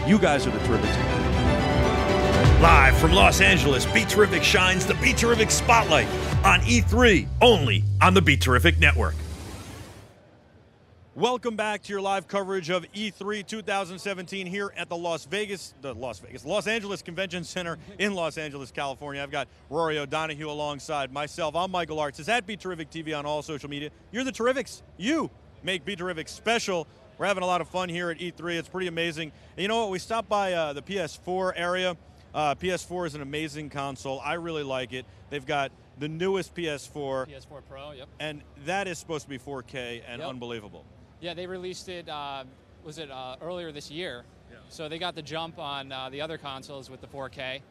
You guys are the terrific team. Live from Los Angeles, Beterrific shines the Beterrific Spotlight on E3, only on the Beterrific Network. Welcome back to your live coverage of E3 2017 here at the Los Angeles Convention Center in Los Angeles, California. I've got Rory O'Donoghue alongside myself. I'm Michael Arts. It's at Beterrific TV on all social media. You're the Terrifics. You make Beterrific special. We're having a lot of fun here at E3. It's pretty amazing. And you know what? We stopped by the PS4 area. PS4 is an amazing console. I really like it. They've got the newest PS4. PS4 Pro, yep. And that is supposed to be 4K and unbelievable. Yeah, they released it, earlier this year. Yeah. So they got the jump on the other consoles with the 4K.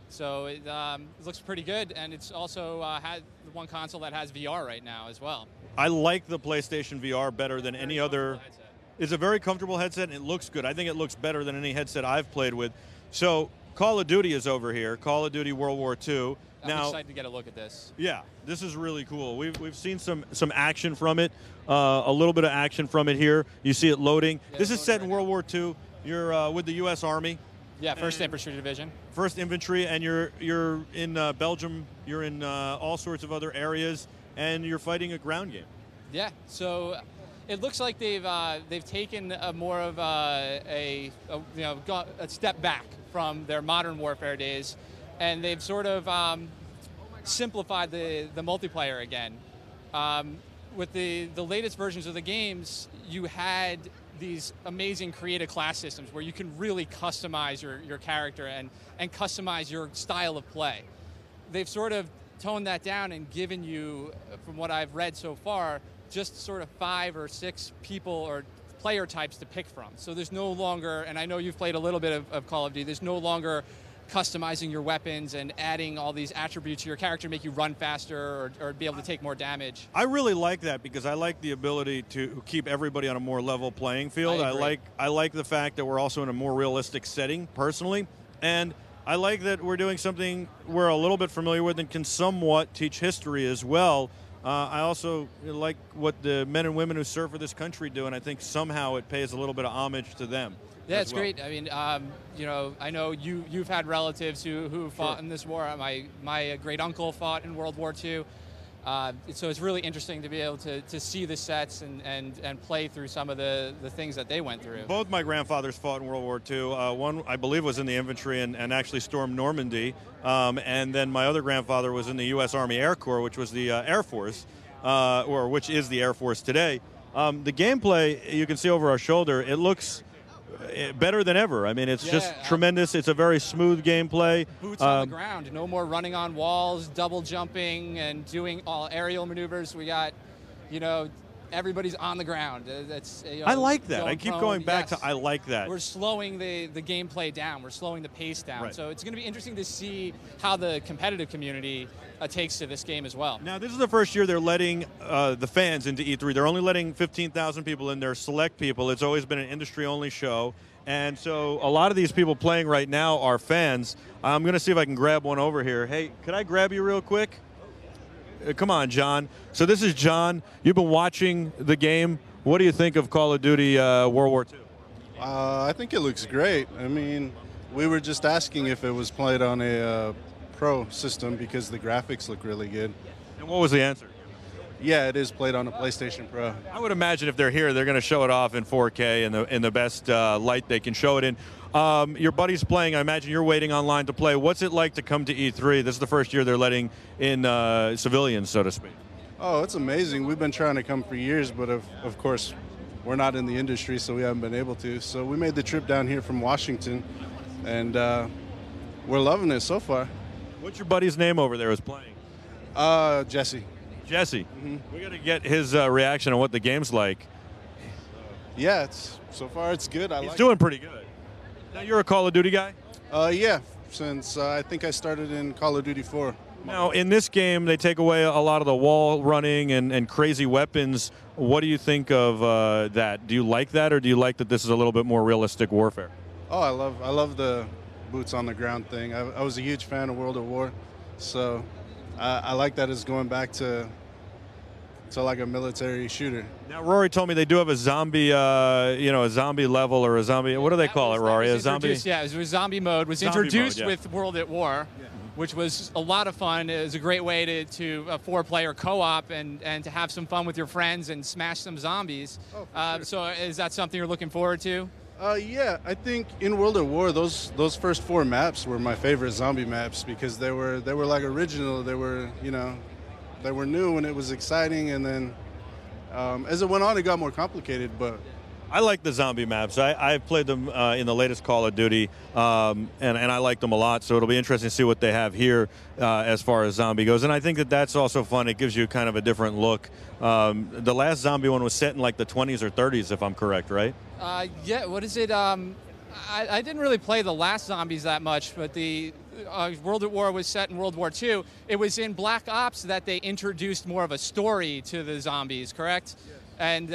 So it looks pretty good, and it's also had the one console that has VR right now as well. I like the PlayStation VR better than any other. It's a very comfortable headset, and it looks good. I think it looks better than any headset I've played with. So Call of Duty is over here, Call of Duty World War II. I'm excited to get a look at this. Yeah, this is really cool. We've seen some action from it, a little bit of action from it here. You see it loading. Yeah, this is set in World War II. You're with the U.S. Army. Yeah, 1st Infantry Division. 1st Infantry, and you're in Belgium. You're in all sorts of other areas, and you're fighting a ground game. Yeah, so it looks like they've taken more of a step back from their modern warfare days, and they've sort of simplified the multiplayer again. With the latest versions of the games, you had these amazing creative class systems where you can really customize your character and customize your style of play. They've sort of toned that down and given you, from what I've read so far, just sort of 5 or 6 people or player types to pick from. So there's no longer, and I know you've played a little bit of Call of Duty, there's no longer customizing your weapons and adding all these attributes to your character to make you run faster or be able to take more damage. I really like that because I like the ability to keep everybody on a more level playing field. I like the fact that we're also in a more realistic setting, personally, and I like that we're doing something we're a little bit familiar with and can somewhat teach history as well. I also like what the men and women who serve for this country do, and I think somehow it pays a little bit of homage to them. Yeah, it's great. I mean, I know you've had relatives who fought in this war. My great uncle fought in World War II. So it's really interesting to be able to see the sets and play through some of the things that they went through. Both my grandfathers fought in World War II. One, I believe, was in the infantry and actually stormed Normandy. And then my other grandfather was in the U.S. Army Air Corps, which was the Air Force, or which is the Air Force today. The gameplay, you can see over our shoulder, it looks better than ever. I mean, it's just tremendous. It's a very smooth gameplay. Boots on the ground. No more running on walls, double jumping, and doing all aerial maneuvers. We got, everybody's on the ground. I like that. I keep going back to I like that. We're slowing the gameplay down. We're slowing the pace down. Right. So it's going to be interesting to see how the competitive community takes to this game as well. Now, this is the first year they're letting the fans into E3. They're only letting 15,000 people in there, select people. It's always been an industry-only show. And so a lot of these people playing right now are fans. I'm going to see if I can grab one over here. Hey, could I grab you real quick? Come on, John. So this is John. You've been watching the game. What do you think of Call of Duty World War II? I think it looks great. I mean, we were just asking if it was played on a Pro system because the graphics look really good. And what was the answer? Yeah, it is played on a PlayStation Pro. I would imagine if they're here, they're going to show it off in 4K in the best light they can show it in. Your buddy's playing. I imagine you're waiting online to play. What's it like to come to E3? This is the first year they're letting in civilians, so to speak. Oh, it's amazing. We've been trying to come for years, but of course, we're not in the industry, so we haven't been able to. So we made the trip down here from Washington, and we're loving it so far. What's your buddy's name over there who's playing? Jesse. Jesse. Mm-hmm. We got to get his reaction on what the game's like. Yeah, so far it's good. He's doing pretty good. Now, you're a Call of Duty guy? Yeah, since I think I started in Call of Duty 4. Now, in this game, they take away a lot of the wall running and crazy weapons. What do you think of that? Do you like that, or do you like that this is a little bit more realistic warfare? Oh, I love the boots on the ground thing. I was a huge fan of World at War, so I like that it's going back to like a military shooter. Now, Rory told me they do have a zombie, a zombie level or a zombie. What do they call it, Rory? A zombie? Yeah, it was zombie mode. Was Zombie introduced mode, yeah. with World at War, which was a lot of fun. It was a great way to a 4-player co-op and to have some fun with your friends and smash some zombies. Oh, for sure. So is that something you're looking forward to? Yeah, I think in World at War, those first 4 maps were my favorite zombie maps because they were like original. They were they were new and it was exciting. And then as it went on, it got more complicated. But I like the zombie maps. I've played them in the latest Call of Duty, and I like them a lot. So it'll be interesting to see what they have here as far as zombie goes. And I think that's also fun. It gives you kind of a different look. The last zombie one was set in like the 20s or 30s, if I'm correct, right? Yeah. What is it? I didn't really play the last zombies that much, but the World at War was set in World War II. It was in Black Ops that they introduced more of a story to the zombies, correct? Yes. And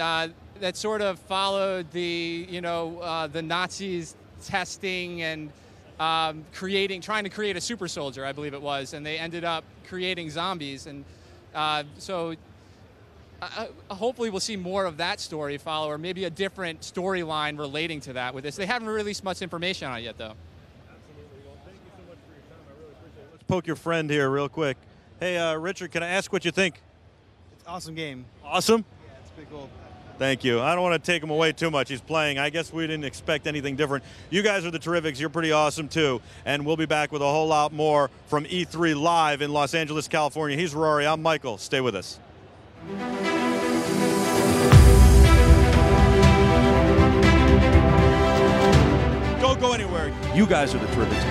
that sort of followed the the Nazis testing and trying to create a super soldier, I believe it was, and they ended up creating zombies. And so hopefully we'll see more of that story follow, or maybe a different storyline relating to that with this. They haven't released much information on it yet, though. Absolutely. Well, thank you so much for your time. I really appreciate it. Let's poke your friend here real quick. Hey, Richard, can I ask what you think? It's an awesome game. Awesome? Yeah, it's pretty cool. Thank you. I don't want to take him away too much. He's playing. I guess we didn't expect anything different. You guys are the Terrifics. You're pretty awesome, too. And we'll be back with a whole lot more from E3 Live in Los Angeles, California. He's Rory. I'm Michael. Stay with us. Don't go anywhere. You guys are the Terrifics.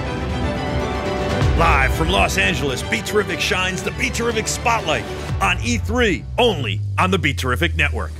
Live from Los Angeles, Beterrific shines the Beterrific Spotlight on E3, only on the Beterrific Network.